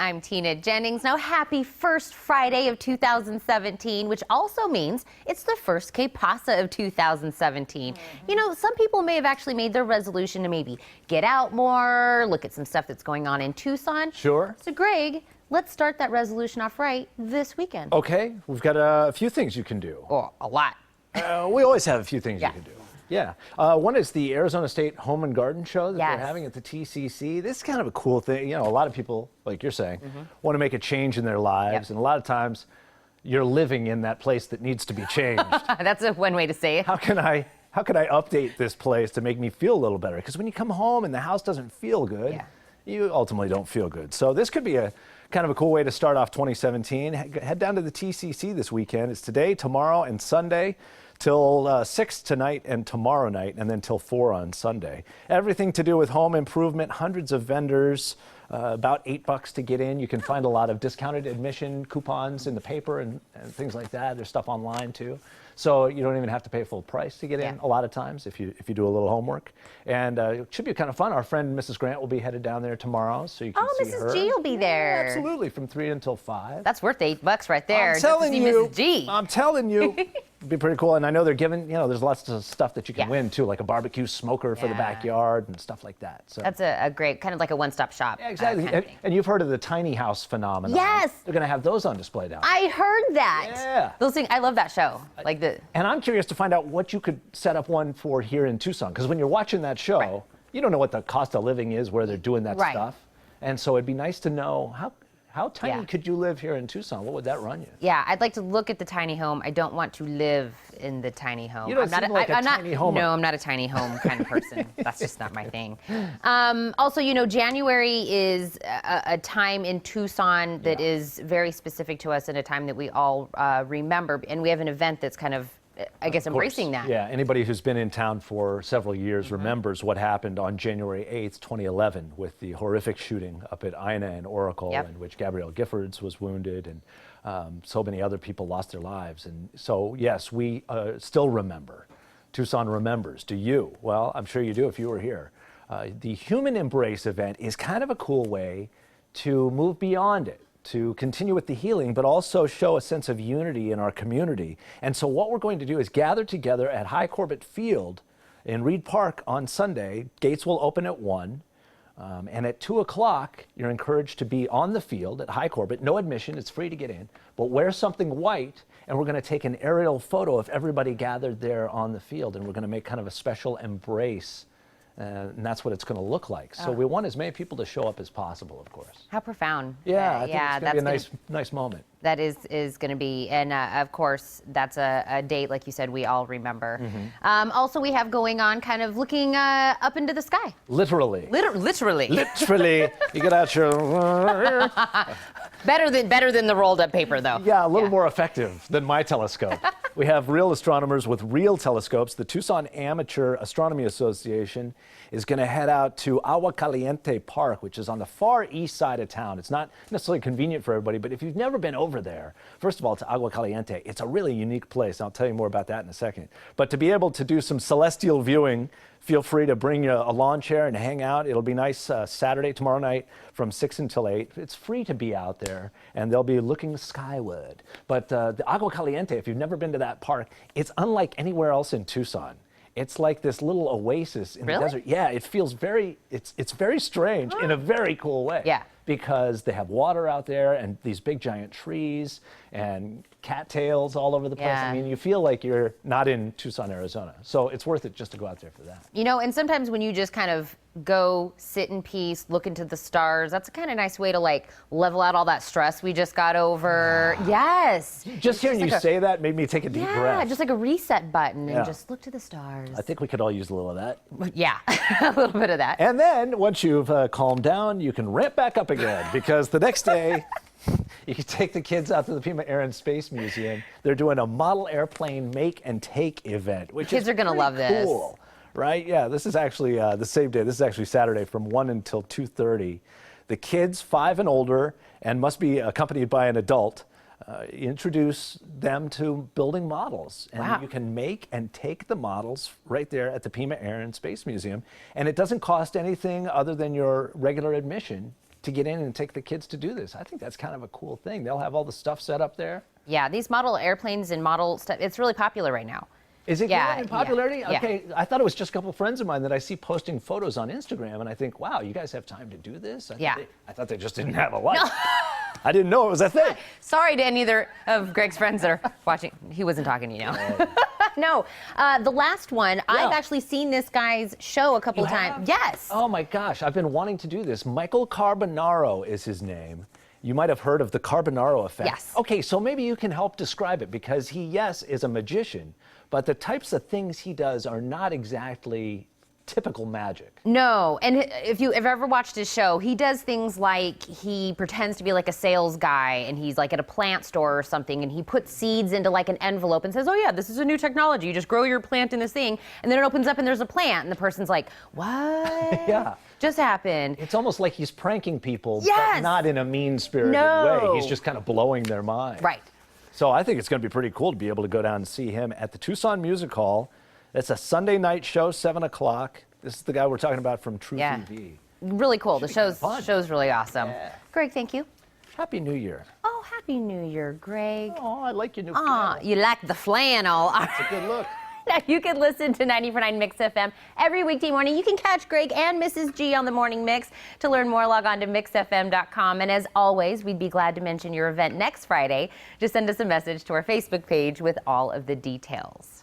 I'm Tina Jennings. Now, happy first Friday of 2017, which also means it's the first Pasa of 2017. You know, some people may have actually made their resolution to maybe get out more, look at some stuff that's going on in Tucson. Sure. So, Greg, let's start that resolution off right this weekend. Okay, we've got a few things you can do. Oh, a lot. We always have a few things you can do. Yeah. One is the Arizona State Home and Garden Show that they're having at the TCC. This is kind of a cool thing. You know, a lot of people, like you're saying, want to make a change in their lives. And a lot of times you're living in that place that needs to be changed. That's one way to say it. How can I update this place to make me feel a little better? Because when you come home and the house doesn't feel good, you ultimately don't feel good. So this could be a kind of a cool way to start off 2017. Head down to the TCC this weekend. It's today, tomorrow, and Sunday. Till 6 tonight and tomorrow night, and then till 4 on Sunday. Everything to do with home improvement, hundreds of vendors, about $8 to get in. You can find a lot of discounted admission coupons in the paper and things like that. There's stuff online too. So you don't even have to pay full price to get in a lot of times if you do a little homework. And it should be kind of fun. Our friend Mrs. Grant will be headed down there tomorrow, so you can see her. Mrs. G will be there. Yeah, absolutely, from 3 until 5. That's worth $8 right there. I'm telling you. Mrs. G. I'm telling you. It'd be pretty cool. And I know they're giving, you know, there's lots of stuff that you can win too, like a barbecue smoker for the backyard and stuff like that. So that's a great, kind of like a one-stop shop. Yeah, exactly. Kind of and you've heard of the tiny house phenomenon. Yes. They're going to have those on display down. I heard that. Yeah. Those things, I love that show. And I'm curious to find out what you could set up one for here in Tucson. Because when you're watching that show, you don't know what the cost of living is where they're doing that stuff. And so it'd be nice to know how tiny could you live here in Tucson? What would that run you? Yeah, I'd like to look at the tiny home. I don't want to live in the tiny home. You don't seem like a tiny homer. No, I'm not a tiny home kind of person. That's just not my thing. Also, you know, January is a time in Tucson that is very specific to us and a time that we all remember. And we have an event that's kind of, I guess, embracing that. Yeah, anybody who's been in town for several years remembers what happened on January 8th, 2011 with the horrific shooting up at Ina and Oracle in which Gabrielle Giffords was wounded and so many other people lost their lives. And so, yes, we still remember. Tucson remembers. Do you? Well, I'm sure you do if you were here. The Human Embrace event is kind of a cool way to move beyond it, to continue with the healing, but also show a sense of unity in our community. And so what we're going to do is gather together at High Corbett Field in Reed Park on Sunday. Gates will open at 1. And at 2 o'clock, you're encouraged to be on the field at High Corbett. No admission, it's free to get in. But wear something white, and we're going to take an aerial photo of everybody gathered there on the field. And we're going to make kind of a special embrace. And that's what it's going to look like. So we want as many people to show up as possible, of course. How profound. Yeah, I think it's going to be a nice moment. That is going to be. And of course, that's a date, like you said, we all remember. Also, we have going on kind of looking up into the sky. Literally. Literally. Literally. You get out your... Better than the rolled up paper, though. Yeah, a little more effective than my telescope. We have real astronomers with real telescopes. The Tucson Amateur Astronomy Association is going to head out to Agua Caliente Park, which is on the far east side of town. It's not necessarily convenient for everybody, but if you've never been over there, first of all, to Agua Caliente, it's a really unique place. I'll tell you more about that in a second. But to be able to do some celestial viewing, feel free to bring a lawn chair and hang out. It'll be nice Saturday, tomorrow night from 6 until 8. It's free to be out there, and they'll be looking skyward. But the Agua Caliente, if you've never been to that park, it's unlike anywhere else in Tucson. It's like this little oasis in the desert. Yeah, it feels it's very strange in a very cool way. Yeah. Because they have water out there and these big giant trees and cattails all over the place. I mean, you feel like you're not in Tucson, Arizona. So it's worth it just to go out there for that. You know, and sometimes when you just kind of go sit in peace, look into the stars, that's a kind of nice way to like level out all that stress we just got over. Yes. Just hearing you say that made me take a deep breath. Yeah, just like a reset button and just look to the stars. I think we could all use a little of that. Yeah, a little bit of that. And then once you've calmed down, you can ramp back up again because the next day you can take the kids out to the Pima Air and Space Museum. They're doing a model airplane make and take event, which kids are going to love this. Cool, right? Yeah, this is actually the same day. This is actually Saturday from 1 until 2:30. The kids 5 and older and must be accompanied by an adult. Introduce them to building models. And you can make and take the models right there at the Pima Air and Space Museum. And it doesn't cost anything other than your regular admission. to get in and take the kids to do this. I think that's kind of a cool thing. They'll have all the stuff set up there. Yeah, these model airplanes and model stuff, it's really popular right now. Is it Yeah, in popularity? yeah. Okay, I thought it was just a couple of friends of mine that I see posting photos on Instagram, and I think, wow, you guys have time to do this? I thought they just didn't have a life. No. I didn't know it was a thing. Sorry to any of Greg's friends that are watching. He wasn't talking to you now. No, the last one, I've actually seen this guy's show a couple of times. Yes. Oh my gosh, I've been wanting to do this. Michael Carbonaro is his name. You might have heard of the Carbonaro effect. Yes. Okay, so maybe you can help describe it, because he, yes, is a magician, but the types of things he does are not exactly typical magic. No, and if you've ever watched his show, he does things like he pretends to be like a sales guy, and he's like at a plant store or something, and he puts seeds into like an envelope and says, oh yeah, this is a new technology. You just grow your plant in this thing, and then it opens up and there's a plant, and the person's like, what? Yeah. Just happened. It's almost like he's pranking people, Yes. but not in a mean-spirited No. way. He's just kind of blowing their mind. Right. So I think it's going to be pretty cool to be able to go down and see him at the Tucson Music Hall. It's a Sunday night show, 7 o'clock. This is the guy we're talking about from True TV. Really cool. The Should be kinda fun. show's really awesome. Yeah. Greg, thank you. Happy New Year. Oh, Happy New Year, Greg. Oh, I like your new Ah, flannel. you like the flannel. It's a good look. Now, you can listen to 94.9 Mix FM every weekday morning. You can catch Greg and Mrs. G on the Morning Mix. To learn more, log on to MixFM.com. And as always, we'd be glad to mention your event next Friday. Just send us a message to our Facebook page with all of the details.